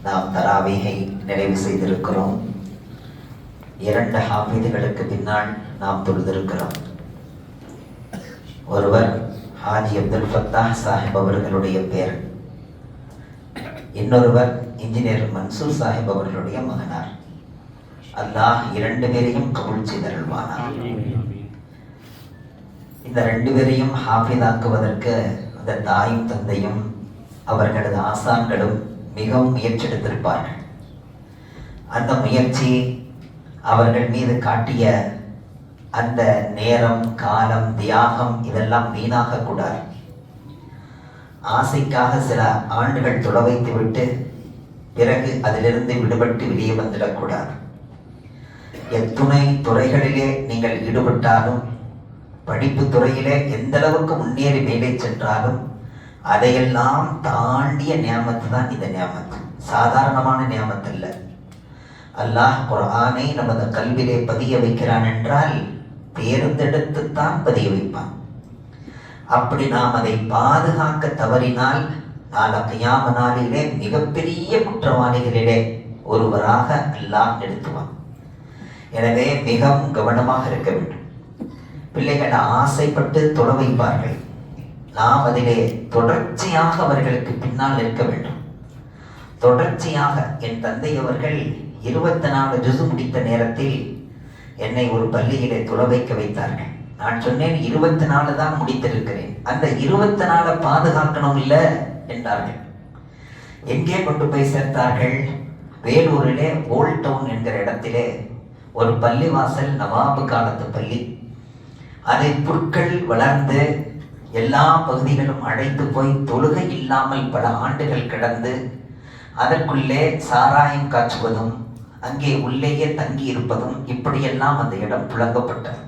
நாம் தராவீகை நிறைவு செய்திருக்கிறோம். 2 ஹாஃபிதுகளுக்கு பின்னால் நாம் தொழுதிருக்கிறோம். ஒருவர் ஹாஜி அப்துல் ஃபத்தாஹ் சாஹிப் அவர்களுடைய பேர், இன்னொருவர் இன்ஜினியர் மன்சூர் சாஹிப் அவர்களுடைய மகனார். அல்லாஹ் 2 பேரையும் கபூல் செய்தருள்வானார். இந்த 2 பேரையும் ஹாஃபிதாக்குவதற்கு அந்த தாயும் தந்தையும் அவர்களது ஆசான்களும் மிகவும் முயற்சி எடுத்திருப்பார்கள். அந்த முயற்சி, அவர்கள் மீது காட்டிய அந்த நேரம், காலம், தியாகம் இதெல்லாம் வீணாக கூடாது. ஆசைக்காக சில ஆண்டுகள் தொலை வைத்து விட்டு பிறகு அதிலிருந்து விடுபட்டு வெளியே வந்துடக்கூடாது. எத்துணை துறைகளிலே நீங்கள் ஈடுபட்டாலும், படிப்பு துறையிலே எந்த அளவுக்கு முன்னேறி மேலே சென்றாலும், அதையெல்லாம் தாண்டிய நியாமத்து தான் இந்த நியாமத்து. சாதாரணமான நியாமத்து அல்ல. அல்லாஹ் குர்ஆனை நமது கல்விலே பதிய வைக்கிறான் என்றால் தேர்ந்தெடுத்துத்தான் பதிய வைப்பான். அப்படி நாம் அதை பாதுகாக்க தவறினால் நாளை கியாம நாளிலே மிகப்பெரிய குற்றவாளிகளிலே ஒருவராக அல்லாஹ் நிறுத்துவான். எனவே மிகவும் கவனமாக இருக்க வேண்டும். பிள்ளைகள் ஆசைப்பட்டு தொலை வைப்பார்கள். நாம் அதிலே தொடர்ச்சியாக அவர்களுக்கு பின்னால் இருக்க வேண்டும். தொடர்ச்சியாக என் தந்தை அவர்கள் 24 ஜுசு முடித்த நேரத்தில் என்னை ஒரு பள்ளியிலே தொலை வைக்க வைத்தார்கள். நான் சொன்னேன் 24 தான் முடித்திருக்கிறேன், அந்த 24 பாதுகாக்கணும் இல்ல என்றார்கள். எங்கே கொண்டு போய் சேர்த்தார்கள்? வேலூரிலே ஓல்ட் டவுன் என்கிற இடத்திலே ஒரு பள்ளிவாசல், நவாபு காலத்து பள்ளி. அதை புற்கள் வளர்ந்து எல்லா பகுதிகளும் அழைத்து போய் தொழுகை இல்லாமல் பல ஆண்டுகள் கிடந்து அதற்குள்ளே சாராயம் காய்ச்சுவதும் அங்கே உள்ளேயே தங்கி இருப்பதும் இப்படியெல்லாம் அந்த இடம் புழங்கப்பட்டது.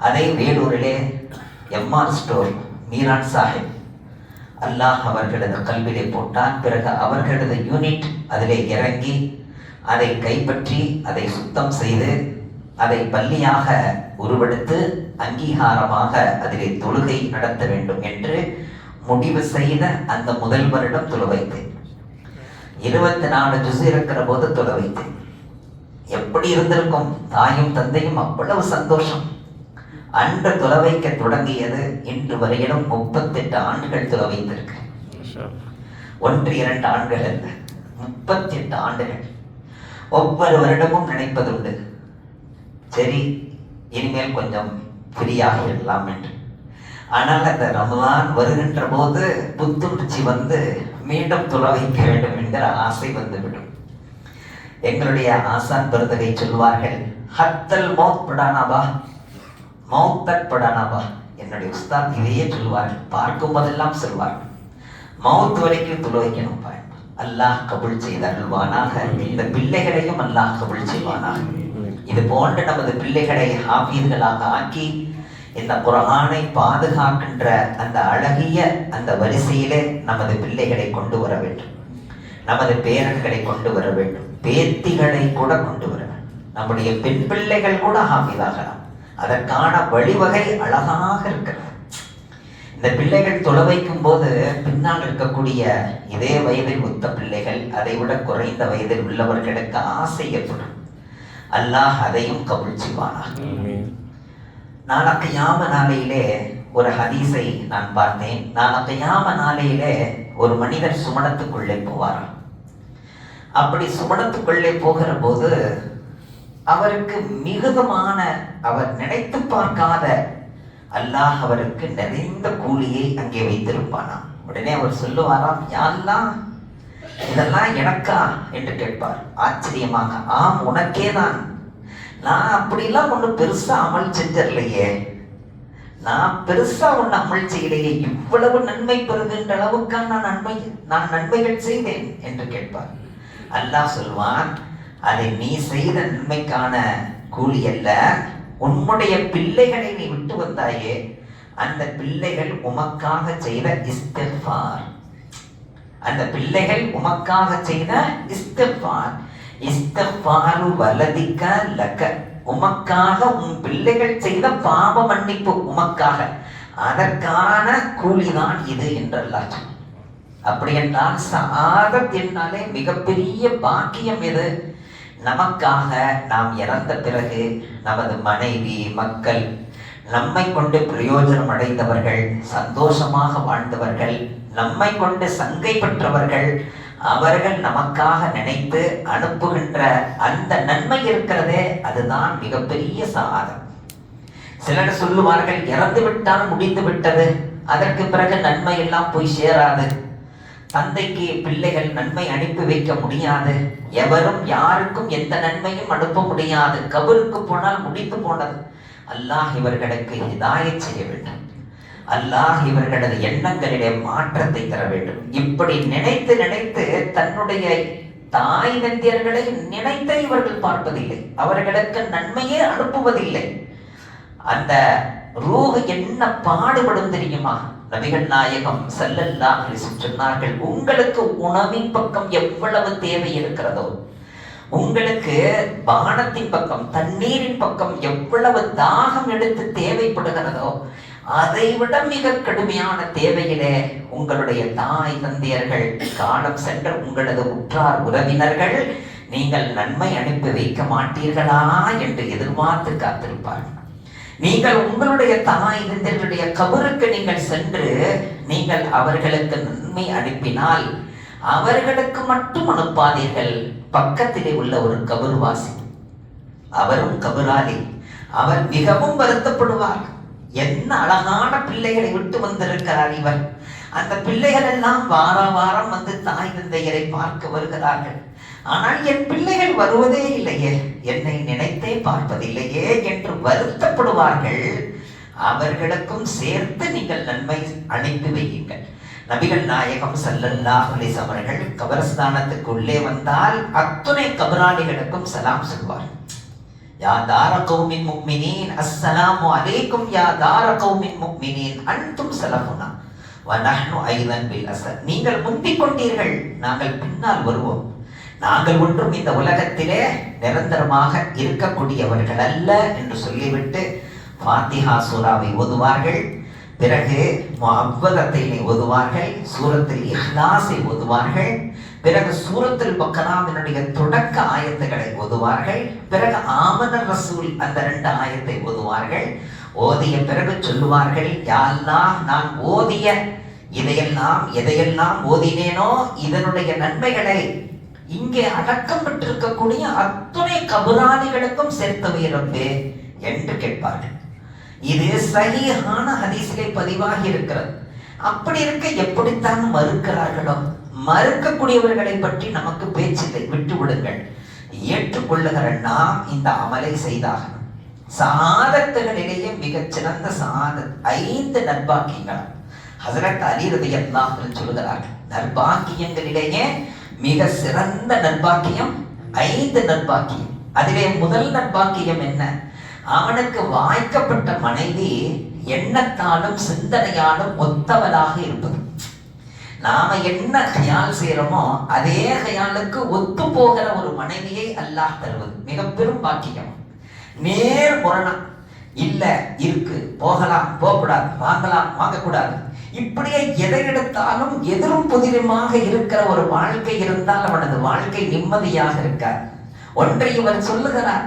அதை வேலூரிலே எம்ஆர் ஸ்டோர் மீரான் சாஹிப் அல்லாஹ் அவர்களது கல்விலே போட்டான். பிறகு அவர்களது யூனிட் அதிலே இறங்கி அதை கைப்பற்றி அதை சுத்தம் செய்து அதை பள்ளியாக உருவெடுத்து அங்கீகாரமாக அதிலே தொழுகை நடத்த வேண்டும் என்று முடிவு செய்த அந்த முதல் வருடம் தொழு வைத்தேன். 24 ஜுசு இருக்கிற போது தொழு வைத்தேன். எப்படி இருந்திருக்கும்? தாயும் தந்தையும் அவ்வளவு சந்தோஷம். அன்று தொலை வைக்க தொடங்கியது இன்று வரையிலும் 38 ஆண்டுகள் தொலை வைத்திருக்கு. 1-2 ஆண்டுகள் அல்ல, 38 ஆண்டுகள். ஒவ்வொரு வருடமும் நினைப்பதுண்டு, சரி இனிமேல் கொஞ்சம் ஃப்ரீயாக இருக்கலாம் என்று. ஆனால் அந்த ரமலான் வருகின்ற போது புத்துணர்ச்சி வந்து மீண்டும் தொலை வைக்க வேண்டும் என்கிற ஆசை வந்துவிடும். எங்களுடைய ஆசான் பெருந்தகை சொல்வார்கள், ஹத்தல் மௌத் படானாபா, மௌத்தட் படானாபா. என்னுடைய உஸ்தாத் இதையே சொல்வார்கள், பார்க்கும் போதெல்லாம் சொல்வார்கள், மௌத் வரைக்கும் தொலை வைக்கணும். அல்லாஹ் கபூல் செய்தருள்வானாக. இந்த பிள்ளைகளையும் அல்லாஹ் கபூல் செய்வானாக. இது போன்ற நமது பிள்ளைகளை ஹாஃபீதுகளாக ஆக்கி இந்த குர்ஆனை பாதுகாக்கின்ற அந்த அழகிய அந்த வரிசையிலே நமது பிள்ளைகளை கொண்டு வர வேண்டும். நமது பேரன்களை கொண்டு வர வேண்டும். பேத்திகளை கூட கொண்டு வர வேண்டும். நம்முடைய பெண் பிள்ளைகள் கூட ஹாஃபீதாகலாம். அதற்கான வழிவகை அழகாக இருக்கிறது. இந்த பிள்ளைகள் தொலை வைக்கும் போது பின்னால் இருக்கக்கூடிய இதே வயதில் ஒத்த பிள்ளைகள், அதை விட குறைந்த வயதில் உள்ளவர்களுக்கு ஆசை ஏற்படும். அல்லாஹ் அதையும் கபூல் செய்வானாக. நாளை கியாம நாளையிலே ஒரு ஹதீஸை நான் பார்த்தேன். நாளை கியாம நாளையிலே ஒரு மனிதர் சுமணத்துக்குள்ளே போவாராம். அப்படி சுமணத்துக்குள்ளே போகிற போது அவருக்கு மிகுதமான, அவர் நினைத்து பார்க்காத அல்லாஹ் அவருக்கு நிறைந்த கூலியை அங்கே வைத்திருப்பானாம். உடனே அவர் சொல்லுவாராம், யா அல்லாஹ், இதெல்லாம் எனக்கா என்று கேட்பார். ஆச்சரியமாக, ஆம் உனக்கே தான். நான் அப்படிலாம் ஒண்ணு பெருசா அமல் செஞ்சிடலையே, நான் பெருசா ஒண்ணு அமல் செய்யலையே, இவ்வளவு நன்மை பெறுகின்ற அளவுக்கான நான் நன்மைகள் செய்தேன் என்று கேட்பார். அல்லாஹ் சொல்வான், அதை நீ செய்த நன்மைக்கான கூலி அல்ல, உன்னுடைய பிள்ளைகளை நீ விட்டு வந்தாயே, அந்த பிள்ளைகள் உமக்காக செய்த இஸ்திக்ஃபார். அந்த பிள்ளைகள் உமக்காக செய்த இஸ்திக்ஃபார். இஸ்திக்ஃபாரு வலதிக லக, உமக்காக உன் பிள்ளைகள் செய்த பாவ மன்னிப்பு உமக்காக, அதற்கான கூலிதான் இது என்று அல்லாஹ். அப்படி என்றால் சஆதத் என்னாலே மிகப்பெரிய பாக்கியம் எது? நமக்காக நாம் இறந்த பிறகு நமது மனைவி மக்கள் நம்மை கொண்டு பிரயோஜனம் அடைந்தவர்கள், சந்தோஷமாக வாழ்ந்தவர்கள், நம்மை கொண்டு சங்கை பெற்றவர்கள், அவர்கள் நமக்காக நினைத்து அனுப்புகின்ற அந்த நன்மை இருக்கிறதே, அதுதான் மிகப்பெரிய சஆதத். சிலர் சொல்லுவார்கள், இறந்து விட்டால் முடிந்து விட்டது, அதற்கு பிறகு நன்மை எல்லாம் போய் சேராது, தந்தைக்கு பிள்ளைகள் நன்மை அனுப்பி வைக்க முடியாது, எவரும் யாருக்கும் எந்த நன்மையும் அனுப்ப முடியாது, கபருக்கு போனால் முடித்து போனது. அல்லாஹ் இவர்களுக்கு ஹிதாயத் செய்ய வேண்டும். அல்லாஹ் இவர்களது எண்ணங்களிலே மாற்றத்தை தர வேண்டும். இப்படி நினைத்து நினைத்து தன்னுடைய தாய் தந்தையர்களை நினைத்து இவர்கள் பார்ப்பதில்லை, அவர்களுக்கு நன்மையே அனுப்புவதில்லை. அந்த ரூஹ் என்ன பாடுபடும் தெரியுமா? நபிகள் நாயகம் ஸல்லல்லாஹு அலைஹி வஸல்லம் சொன்னார்கள், உங்களுக்கு உணவின் பக்கம் எவ்வளவு தேவை இருக்கிறதோ, உங்களுக்கு பானத்தின் பக்கம் தண்ணீரின் பக்கம் எவ்வளவு தாகம் எடுத்து தேவைப்படுகிறதோ, அதை விட மிக கடுமையான தேவையிலே உங்களுடைய தாய் தந்தையர்கள், காலம் சென்ற உங்களது உற்றார் உறவினர்கள் நீங்கள் நன்மை அனுப்பி வைக்க மாட்டீர்களா என்று எதிர்பார்த்து காத்திருப்பார்கள். நீங்கள் உங்களுடைய தாய் தந்தையர்களுடைய கபருக்கு நீங்கள் சென்று நீங்கள் அவர்களுக்கு நன்மை அனுப்பினால் அவர்களுக்கு மட்டும் அனுப்பாதீர்கள். பக்கத்திலே உள்ள ஒரு கபர்வாசி, அவரும் கபராளி, அவர் மிகவும் வருத்தப்படுவார். என்ன அழகான பிள்ளைகளை விட்டு வந்திருக்கிறார் இவர். அந்த பிள்ளைகள் எல்லாம் வார வாரம் வந்து தாய் தந்தையரை பார்க்க வருகிறார்கள். ஆனால் என் பிள்ளைகள் வருவதே இல்லையே, என்னை நினைத்தே பார்ப்பதில்லையே என்று வருத்தப்படுவார்கள். அவர்களுக்கும் சேர்த்து நீங்கள் நன்மை அனுப்பி வையுங்கள். நபிகள் நாயகம் ஸல்லல்லாஹு அலைஹி வஸல்லம் அவர்கள் கபரஸ்தானத்துக்கு உள்ளே வந்தால் அத்துணை கபராளிகளுக்கும் சலாம் சொல்வார். யா தார கௌமின் முஃமினீன் அஸ்ஸலாமு அலைக்கும் யா தார கௌமின் முஃமினீன் அன்தும் ஸலஃபுனா வ நஹ்னு ஐதன் பில் அஸர். நீங்கள் முந்திக் கொண்டீர்கள், நாங்கள் பின்னால் வருவோம். நாங்கள் ஒன்றும் இந்த உலகத்திலே நிரந்தரமாக இருக்கக்கூடியவர்கள் அல்ல என்று சொல்லிவிட்டு ஃபாத்திஹா சூராவை ஓதுவார்கள். பிறகு முஅவ்வதத்தைனை ஓதுவார்கள், சூரத்துல் இஹ்லாஸை ஓதுவார்கள். பிறகு சூரத்துல் பக்ராவினுடைய தொடக்க ஆயத்துக்களை ஓதுவார்கள். பிறகு ஆமனர் ரசூல் அந்த 2 ஆயத்தை ஓதுவார்கள். ஓதிய பிறகு சொல்லுவார்கள், யா அல்லாஹ், நான் ஓதிய எதையெல்லாம் ஓதினேனோ இதனுடைய நன்மைகளை இங்கே அடக்கம் பெற்றிருக்கக்கூடிய அத்துணை கபராளிகளுக்கும் சேர்த்தவை ரப்பே என்று கேட்பார்கள். இது சஹீஹான ஹதீஸிலே பதிவாகி இருக்கிறது. அப்படி இருக்க எப்படித்தான் மறுக்கிறார்களோ? மறுக்கக்கூடியவர்களை பற்றி நமக்கு பேச்சில்லை, விட்டு விடுங்கள். ஏற்றுக்கொள்ளுகிற நாம் இந்த அமலை செய்தாகணும். சஆதத்துகளிலேயே மிகச் சிறந்த சஆதத் 5 நற்பாக்கியங்கள் ஹஸரத் அலி ரலியல்லாஹு அன்ஹு சொல்கிறார்கள். நற்பாக்கியங்களிலேயே மிக சிறந்த நற்பாக்கியம் 5 நற்பாக்கியம். அதிலே முதல் நற்பாக்கியம் என்ன? அவனுக்கு வாய்க்கப்பட்ட மனைவி எண்ணத்தாலும் சிந்தனையாலும் ஒத்தவளாக இருப்பது. நாம என்ன கயால் செய்யறோமோ அதே கயாலுக்கு ஒத்து போகிற ஒரு மனைவியை அல்லாஹ் தருவது மிக பெரும் பாக்கியம். நேர் முரணா இல்ல, இருக்கு, போகலாம், போகக்கூடாது, வாங்கலாம், வாங்கக்கூடாது, இப்படியே எதை எடுத்தாலும் எதிரும் புதிருமாக இருக்கிற ஒரு வாழ்க்கை இருந்தால் அவனது வாழ்க்கை நிம்மதியாக இருக்கார். ஒன்றை இவர் சொல்லுகிறார்,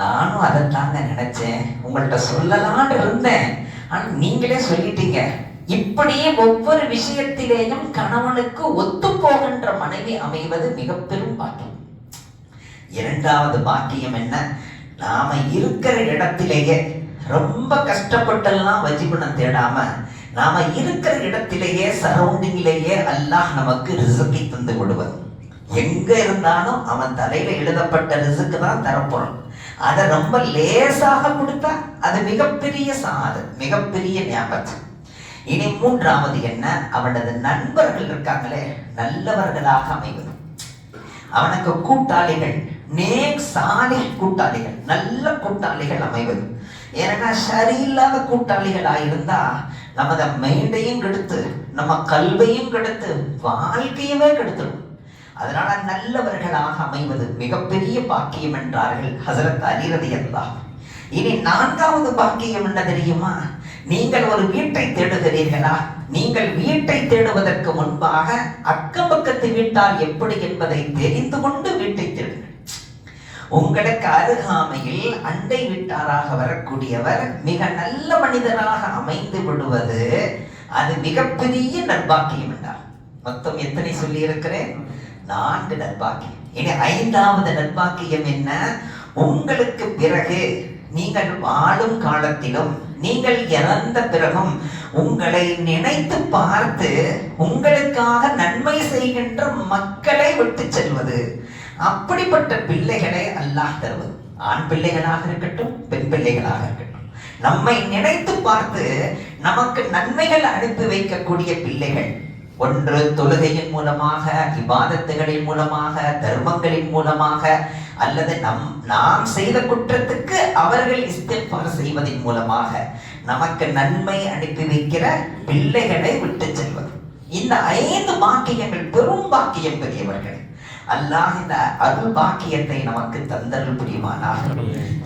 நானும் அதைத்தாங்க நினைச்சேன், உங்கள்கிட்ட சொல்லலான்னு இருந்தேன், ஆனா நீங்களே சொல்லிட்டீங்க. இப்படியே ஒவ்வொரு விஷயத்திலேயும் கணவனுக்கு ஒத்து போகின்ற மனைவி அமைவது மிக பெரும் பாக்கியம். 2வது பாக்கியம் என்ன? நாம இருக்கிற இடத்திலேயே ரொம்ப கஷ்டப்பட்டெல்லாம் வஜிபுனம் தேடாம நாம இருக்கிற இடத்திலேயே சரௌண்டிங்கிலேயே அல்லாஹ் நமக்கு ரிசுக்கை தந்து விடுவது. எங்க இருந்தாலும் அவன் தலையில எழுதப்பட்ட ரிசுக்கு தான் தரப்போறோம். அதை ரொம்ப லேசாக கொடுத்தா அது மிகப்பெரிய சாதனை, மிகப்பெரிய ஞாபகம். இனி 3வது என்ன? அவனது நண்பர்கள் இருக்காங்களே, நல்லவர்களாக அமைவது. அவனுக்கு கூட்டாளிகள், நேக் சாலிஹ் கூட்டாளிகள், நல்ல கூட்டாளிகள் அமைவது. ஏன்னா சரியில்லாத கூட்டாளிகளாயிருந்தா நமது மைண்டையும் கெடுத்து நம்ம கல்வையும் கெடுத்து வாழ்க்கையவே கெடுத்துடும். அதனால நல்லவர்களாக அமைவது மிகப்பெரிய பாக்கியம் என்றார்கள் ஹஸரத் அலி ரலியல்லாஹு. இனி 4வது பாக்கியம் என்ன தெரியுமா? நீங்கள் ஒரு வீட்டை தேடுகிறீர்களா? நீங்கள் வீட்டை தேடுவதற்கு முன்பாக அக்கம் பக்கத்து வீட்டால் எப்படி என்பதை தெரிந்து கொண்டு வீட்டை தேடுங்கள். உங்களுக்கு அருகாமையில் அண்டை வீட்டாராக வரக்கூடியவர் மிக நல்ல மனிதராக அமைந்து விடுவது அது மிகப்பெரிய நற்பாக்கியம் என்றார். மொத்தம் எத்தனை சொல்லி இருக்கிறேன்? 4 நற்பாக்கியம். இனி 5வது நற்பாக்கியம் என்ன? உங்களுக்கு பிறகு நீங்கள் வாழும் காலத்திலும் நீங்கள் இறந்த பிறகும் உங்களை நினைத்து பார்த்து உங்களுக்காக நன்மை செய்கின்ற மக்களை விட்டு செல்வது. அப்படிப்பட்ட பிள்ளைகளை அல்லாஹ் தருவது. ஆண் பிள்ளைகளாக இருக்கட்டும், பெண் பிள்ளைகளாக இருக்கட்டும், நம்மை நினைத்து பார்த்து நமக்கு நன்மைகள் அனுப்பி வைக்கக்கூடிய பிள்ளைகள். ஒன்று தொழுகையின் மூலமாக, இபாதத்துகளின் மூலமாக, தர்மங்களின் மூலமாக, அல்லது நாம் செய்த குற்றத்துக்கு அவர்கள் இஸ்திக்ஃபார் செய்வதன் மூலமாக நமக்கு நன்மை அனுப்பி வைக்கிற பிள்ளைகளை விட்டு செல்வது. இந்த 5 பாக்கியங்கள் பெரும் பாக்கியம் பெரியவர்கள். அல்லாஹ் இந்த அருள் பாக்கியத்தை நமக்கு தந்தருள் புரிவானாக.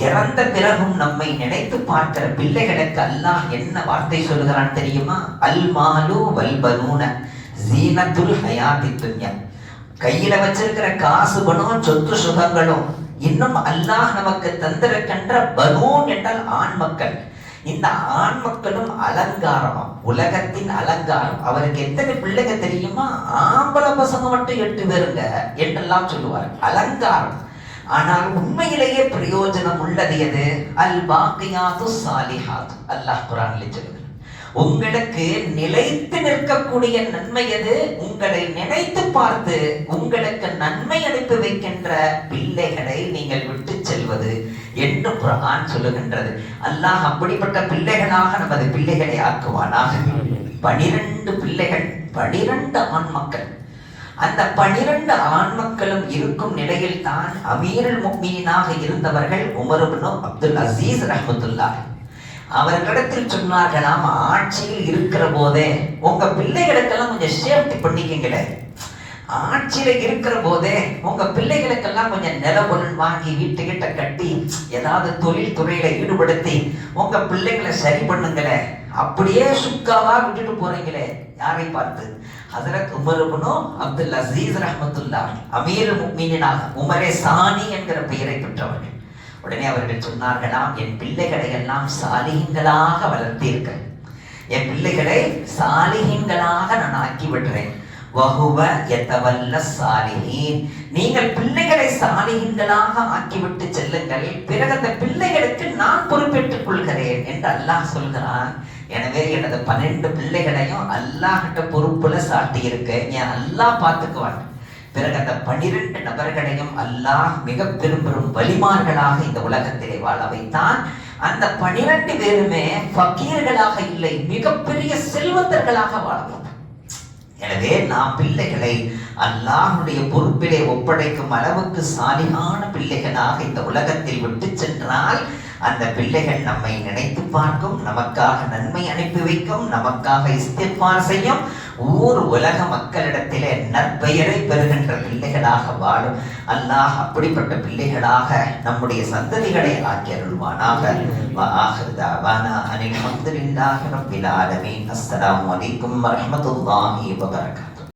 இறந்த பிறகும் நம்மை நினைத்து பார்க்கிற பிள்ளைகளுக்கு அல்லாஹ் என்ன வார்த்தை சொல்கிறான் தெரியுமா? அல் மாலு வல் பனூன ஜீனத்துல் ஹயாத்தி துன்யா. கையில வச்சிருக்கிற காசு பணம், சொத்து சுகங்களும், இன்னும் அல்லாஹ் நமக்கு தந்திருக்கின்ற பனூன் என்றால் ஆண் மக்கள். இந்த ஆண் மக்களும் அலங்காரமா, உலகத்தின் அலங்காரம். அவருக்கு எத்தனை பிள்ளைங்க தெரியுமா? ஆம்பளை பசங்க மட்டும் 8 பேருங்க என்றெல்லாம் சொல்லுவார். அலங்காரம். ஆனால் உண்மையிலேயே பிரயோஜனம் உள்ளது எது? அல் பாக்கியாத்து சாலிஹாத். அல்லாஹ் குர்ஆனிலே சொல்லுகிறார். உங்களுக்கு நிலைத்து நிற்கக்கூடிய நன்மை எது? உங்களை நினைத்து பார்த்து உங்களுக்கு நன்மை அனுப்பி வைக்கின்ற பிள்ளைகளை நீங்கள் விட்டு செல்வது என்று குர்ஆன் சொல்லுகின்றது. அல்லாஹ் அப்படிப்பட்ட பிள்ளைகளாக நமது பிள்ளைகளை ஆக்குவானாக. 12 பிள்ளைகள், 12 ஆண் மக்கள். அந்த 12 ஆண் மக்களும் இருக்கும் நிலையில் தான் அமீருல் முஃமினீனாக இருந்தவர்கள் உமர் இப்னு அப்துல் அசீஸ் ரஹ்மத்துல்லாஹி. அவர்களிடத்தில் சொன்னார்களாம், ஆட்சியில் இருக்கிற போதே உங்க பிள்ளைகளுக்கெல்லாம் கொஞ்சம் சேஃப்டி பண்ணிக்கங்களே. ஆட்சியில இருக்கிற போதே உங்க பிள்ளைகளுக்கெல்லாம் கொஞ்சம் நிலபொருள் வாங்கி வீட்டுக்கிட்ட கட்டி ஏதாவது தொழில் துறையில ஈடுபடுத்தி உங்க பிள்ளைகளை சரி பண்ணுங்களே. அப்படியே சுக்காவா விட்டுட்டு போறீங்களே. யாரை பார்த்து? ஹஜ்ரத் உமர் இப்னு அப்துல் அசீஸ் ரஹ்மத்துல்லாஹி, அமீருல் முஃமினீனாக உமரே சானி என்கிற பெயரை பெற்றவர்கள். உடனே அவர்கள் சொன்னார்களாம், என் பிள்ளைகளை எல்லாம் சாலிஹீன்களாக வளர்த்தீர்கள், என் பிள்ளைகளை சாலிஹீன்களாக நான் ஆக்கி விடுறேன். வஹுவ யதவல்ல சாலிஹீன். நீங்கள் பிள்ளைகளை சாலிஹீன்களாக ஆக்கிவிட்டு செல்லுங்கள், பிறகு அந்த பிள்ளைகளுக்கு நான் பொறுப்பேற்றுக் கொள்கிறேன் என்று அல்லாஹ் சொல்கிறான். எனவே எனது 12 பிள்ளைகளையும் அல்லாஹ் கிட்ட பொறுப்புல சாட்டி இருக்க, ஏன் அல்லாஹ் பார்த்துக்குவான். பிறகு அந்த 12 நபர்களையும் அல்லாஹ் மிக பெரும் வலிமார்களாக இந்த உலகத்திலே வாழ வைத்தான். அந்த 12 பேருமே ஃபக்கீர்களாக இல்லை, மிகப்பெரிய செல்வந்தர்களாக வாழ வைத்தான். எனவே நாம் பிள்ளைகளை அல்லாஹ்வுடைய பொறுப்பிலே ஒப்படைக்கும் அளவுக்கு சாலிகான பிள்ளைகளாக இந்த உலகத்தில் விட்டு சென்றால் அந்த பிள்ளைகள் நம்மை நினைத்து பார்க்கும், நமக்காக நன்மை அனுப்பி வைக்கும், நமக்காக இஸ்திக்ஃபார் செய்யும், ஊர் உலக மக்களிடத்திலே நற்பெயரை பெறுகின்ற பிள்ளைகளாக வாழும். அல்லாஹ் அப்படிப்பட்ட பிள்ளைகளாக நம்முடைய சந்ததிகளை ஆக்கி அருள்வானாக. வஆகிரு தஅவானா அனில் ஹம்துலில்லாஹி ரப்பில் ஆலமீன். அஸ்ஸலாமு அலைக்கும் வரஹ்மத்துல்லாஹி வபரகாத்துஹு.